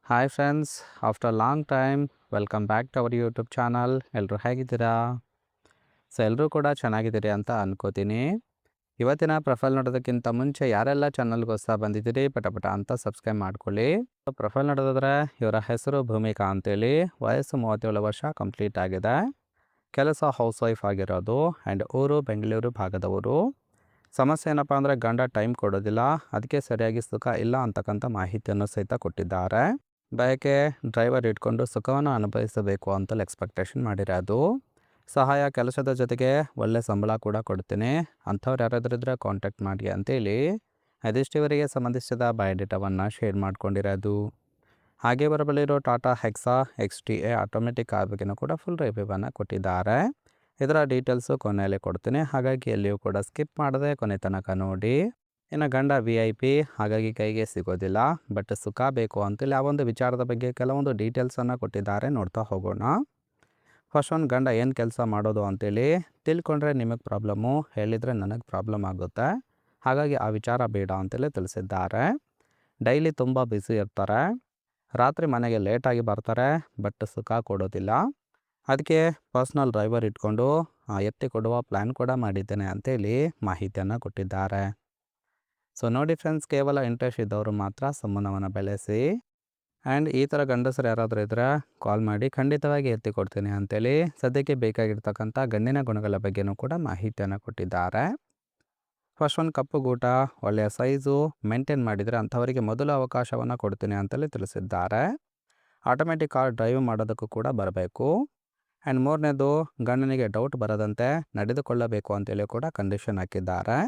Hi friends, after long time welcome back to our YouTube channel. ಎಲ್ಲರೂ ಹೇಗಿದ್ದೀರಾ? ಎಲ್ಲರೂ ಕೂಡ ಚೆನ್ನಾಗಿದ್ದೀರಿ ಅಂತ ಅನ್ಕೋತೀನಿ. ಇವತ್ತಿನ ಪ್ರೊಫೈಲ್ ನೋಡೋದಕ್ಕಿಂತ ಮುಂಚೆ ಯಾರೆಲ್ಲ ಚಾನಲ್ಗೆ ಹೊಸ ಬಂದಿದ್ದೀರಿ ಪಟ ಅಂತ ಸಬ್ಸ್ಕ್ರೈಬ್ ಮಾಡ್ಕೊಳ್ಳಿ. ಪ್ರೊಫೈಲ್ ನೋಡೋದಾದ್ರೆ ಇವರ ಹೆಸರು ಭೂಮಿಕಾ ಅಂತೇಳಿ, ವಯಸ್ಸು 37 ವರ್ಷ ಕಂಪ್ಲೀಟ್ ಆಗಿದೆ. ಕೆಲಸ ಹೌಸ್ ವೈಫ್ ಆಗಿರೋದು ಆ್ಯಂಡ್ ಊರು ಬೆಂಗಳೂರು ಭಾಗದವರು. ಸಮಸ್ಯೆ ಏನಪ್ಪ ಅಂದರೆ ಗಂಡ ಟೈಮ್ ಕೊಡೋದಿಲ್ಲ, ಅದಕ್ಕೆ ಸರಿಯಾಗಿ ಸುಖ ಇಲ್ಲ ಅಂತಕ್ಕಂಥ ಮಾಹಿತಿಯನ್ನು ಸಹಿತ ಕೊಟ್ಟಿದ್ದಾರೆ. ಬಯಕೆ ಡ್ರೈವರ್ ಇಟ್ಕೊಂಡು ಸುಖವನ್ನು ಅನುಭವಿಸಬೇಕು ಅಂತಲೇ ಎಕ್ಸ್ಪೆಕ್ಟೇಷನ್ ಮಾಡಿರೋದು. ಸಹಾಯ ಕೆಲಸದ ಜೊತೆಗೆ ಒಳ್ಳೆ ಸಂಬಳ ಕೂಡ ಕೊಡ್ತೀನಿ, ಅಂಥವ್ರು ಯಾರಾದರೂ ಇದ್ದರೆ ಕಾಂಟ್ಯಾಕ್ಟ್ ಮಾಡಿ ಅಂತೇಳಿ ಇದಿಷ್ಟುವರೆಗೆ ಸಂಬಂಧಿಸಿದ ಬಯೋಡೇಟಾವನ್ನು ಶೇರ್ ಮಾಡ್ಕೊಂಡಿರೋದು. ಹಾಗೆ ಬರಬಲ್ಲಿರೋ Tata Hexa XTA automatic car ಬಗ್ಗೆನೂ ಕೂಡ ಫುಲ್ ರಿವ್ಯೂವನ್ನು ಕೊಟ್ಟಿದ್ದಾರೆ. ಇದರ ಡೀಟೇಲ್ಸು ಕೊನೆಯಲ್ಲಿ ಕೊಡ್ತೀನಿ, ಹಾಗಾಗಿ ಎಲ್ಲಿಯೂ ಕೂಡ ಸ್ಕಿಪ್ ಮಾಡದೆ ಕೊನೆ ತನಕ ನೋಡಿ. ಇನ್ನು ಗಂಡ VIP, ಹಾಗಾಗಿ ಕೈಗೆ ಸಿಗೋದಿಲ್ಲ, ಬಟ್ ಸುಖ ಬೇಕು ಅಂತೇಳಿ ಆ ಒಂದು ವಿಚಾರದ ಬಗ್ಗೆ ಕೆಲವೊಂದು ಡೀಟೇಲ್ಸನ್ನು ಕೊಟ್ಟಿದ್ದಾರೆ, ನೋಡ್ತಾ ಹೋಗೋಣ. ಫಸ್ಟ್ ಒಂದು ಗಂಡ ಏನು ಕೆಲಸ ಮಾಡೋದು ಅಂತೇಳಿ ತಿಳ್ಕೊಂಡ್ರೆ ನಿಮಗೆ ಪ್ರಾಬ್ಲಮ್ಮು, ಹೇಳಿದರೆ ನನಗೆ ಪ್ರಾಬ್ಲಮ್ ಆಗುತ್ತೆ, ಹಾಗಾಗಿ ಆ ವಿಚಾರ ಬೇಡ ಅಂತೇಳಿ ತಿಳಿಸಿದ್ದಾರೆ. ಡೈಲಿ ತುಂಬ ಬ್ಯುಸಿ ಇರ್ತಾರೆ, ರಾತ್ರಿ ಮನೆಗೆ ಲೇಟಾಗಿ ಬರ್ತಾರೆ, ಬಟ್ ಸುಖ ಕೊಡೋದಿಲ್ಲ. ಅದಕ್ಕೆ ಪರ್ಸ್ನಲ್ ಡ್ರೈವರ್ ಇಟ್ಕೊಂಡು ಎತ್ತಿ ಕೊಡುವ ಪ್ಲ್ಯಾನ್ ಕೂಡ ಮಾಡಿದ್ದೇನೆ ಅಂತೇಳಿ ಮಾಹಿತಿಯನ್ನು ಕೊಟ್ಟಿದ್ದಾರೆ. ಸೊ ನೋಡಿ ಫ್ರೆಂಡ್ಸ್, ಕೇವಲ ಇಂಟ್ರೆಸ್ಟ್ ಇದ್ದವರು ಮಾತ್ರ ಸಂಬಂಧವನ್ನು ಬೆಳೆಸಿ. ಆ್ಯಂಡ್ ಈ ಥರ ಗಂಡಸರು ಯಾರಾದರೂ ಇದ್ದರೆ ಕಾಲ್ ಮಾಡಿ, ಖಂಡಿತವಾಗಿ ಎತ್ತಿ ಕೊಡ್ತೀನಿ ಅಂತೇಳಿ ಸದ್ಯಕ್ಕೆ ಬೇಕಾಗಿರ್ತಕ್ಕಂಥ ಗಂಡಿನ ಗುಣಗಳ ಬಗ್ಗೆನೂ ಕೂಡ ಮಾಹಿತಿಯನ್ನು ಕೊಟ್ಟಿದ್ದಾರೆ. ಫಸ್ಟ್ ಒಂದು ಕಪ್ಪು ಗೂಟ, ಒಳ್ಳೆಯ ಸೈಜು ಮೇಂಟೈನ್ ಮಾಡಿದರೆ ಅಂಥವರಿಗೆ ಮೊದಲು ಅವಕಾಶವನ್ನು ಕೊಡ್ತೀನಿ ಅಂತೇಳಿ ತಿಳಿಸಿದ್ದಾರೆ. ಆಟೋಮೆಟಿಕ್ ಕಾರ್ ಡ್ರೈವ್ ಮಾಡೋದಕ್ಕೂ ಕೂಡ ಬರಬೇಕು. ಆ್ಯಂಡ್ ಮೂರನೇದು, ಗಂಡನಿಗೆ ಡೌಟ್ ಬರದಂತೆ ನಡೆದುಕೊಳ್ಳಬೇಕು ಅಂತೇಳಿ ಕೂಡ ಕಂಡೀಷನ್ ಹಾಕಿದ್ದಾರೆ.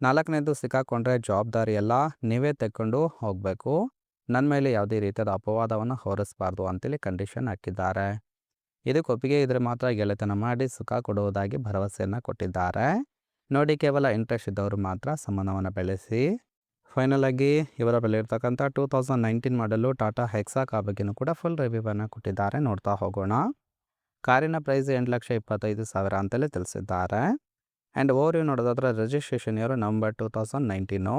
ನಾಲ್ಕನೇದು, ಸಿಕ್ಕಾಕೊಂಡ್ರೆ ಜವಾಬ್ದಾರಿ ಎಲ್ಲ ನೀವೇ ತೆಕ್ಕೊಂಡು ಹೋಗಬೇಕು, ನನ್ನ ಮೇಲೆ ಯಾವುದೇ ರೀತಿಯಾದ ಅಪವಾದವನ್ನು ಹೊರಿಸಬಾರ್ದು ಅಂತೇಳಿ ಕಂಡೀಷನ್ ಹಾಕಿದ್ದಾರೆ. ಇದಕ್ಕೆ ಒಪ್ಪಿಗೆ ಇದ್ದರೆ ಮಾತ್ರ ಗೆಳೆತನ ಮಾಡಿ ಸುಖ ಕೊಡುವುದಾಗಿ ಭರವಸೆಯನ್ನು ಕೊಟ್ಟಿದ್ದಾರೆ. ನೋಡಿ, ಕೇವಲ ಇಂಟ್ರೆಸ್ಟ್ ಇದ್ದವರು ಮಾತ್ರ ಸಂಬಂಧವನ್ನು ಬೆಳೆಸಿ. ಫೈನಲ್ ಆಗಿ ಇವರ ಬಳಿ ಇರ್ತಕ್ಕಂಥ 2019 ಮಾಡಲು ಟಾಟಾ ಹೆಕ್ಸಾ ಕಾರ್ ಬಗ್ಗೆನೂ ಕೂಡ ಫುಲ್ ರಿವ್ಯೂವನ್ನು ಕೊಟ್ಟಿದ್ದಾರೆ, ನೋಡ್ತಾ ಹೋಗೋಣ. ಕಾರಿನ ಪ್ರೈಸ್ 8,25,000 ಅಂತಲೇ ತಿಳಿಸಿದ್ದಾರೆ. ಆ್ಯಂಡ್ ಓವರ್ವ್ಯೂ ನೋಡೋದಾದ್ರೆ ರಿಜಿಸ್ಟ್ರೇಷನ್ ಇಯರ್ ನವಂಬರ್ 2019.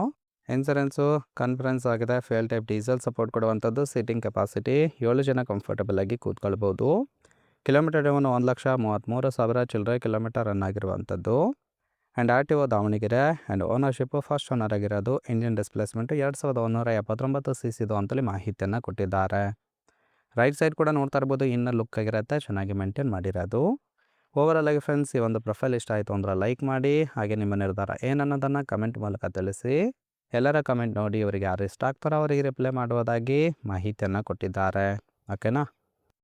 ಇನ್ಸೂರೆನ್ಸು ಕನ್ಫರೆನ್ಸ್ ಆಗಿದೆ. ಫ್ಯೂಯಲ್ ಟೈಪ್ ಡೀಸೆಲ್ ಸಪೋರ್ಟ್ ಕೊಡುವಂಥದ್ದು. ಸೀಟಿಂಗ್ ಕೆಪಾಸಿಟಿ 7 ಜನ ಕಂಫರ್ಟಬಲ್ ಆಗಿ ಕೂತ್ಕೊಳ್ಬೋದು. ಕಿಲೋಮೀಟರ್ ಡ್ರೈವನ್ 1,33,000 ಚಿಲ್ಲರೆ ಕಿಲೋಮೀಟರ್ ರನ್ ಆಗಿರುವಂಥದ್ದು. And RTO Davanagere. And ownership first owner ಆಗಿರೋದು. ಇಂಜಿನ್ ಡಿಸ್ಪ್ಲೇಸ್ಮೆಂಟು 2179 cc ಅಂತೇಳಿ ಮಾಹಿತಿಯನ್ನು ಕೊಟ್ಟಿದ್ದಾರೆ. ರೈಟ್ ಸೈಡ್ ಕೂಡ ನೋಡ್ತಾ ಇರ್ಬೋದು, ಇನ್ನರ್ ಲುಕ್ ಆಗಿರುತ್ತೆ, ಚೆನ್ನಾಗಿ ಮೇಂಟೈನ್ ಮಾಡಿರೋದು. ಓವರಾಲ್ ಆಗಿ ಫ್ರೆಂಡ್ಸ್, ಈ ಒಂದು ಪ್ರೊಫೈಲ್ ಇಷ್ಟ ಆಯಿತು ಅಂದರೆ ಲೈಕ್ ಮಾಡಿ, ಹಾಗೆ ನಿಮ್ಮ ನಿರ್ಧಾರ ಏನನ್ನೋದನ್ನು ಕಮೆಂಟ್ ಮೂಲಕ ತಿಳಿಸಿ. ಎಲ್ಲರ ಕಮೆಂಟ್ ನೋಡಿ ಇವರಿಗೆ ಯಾರು ಇಷ್ಟ ಆಗ್ತಾರೋ ಅವರಿಗೆ ರಿಪ್ಲೈ ಮಾಡುವುದಾಗಿ ಮಾಹಿತಿಯನ್ನು ಕೊಟ್ಟಿದ್ದಾರೆ. ಓಕೆನಾ?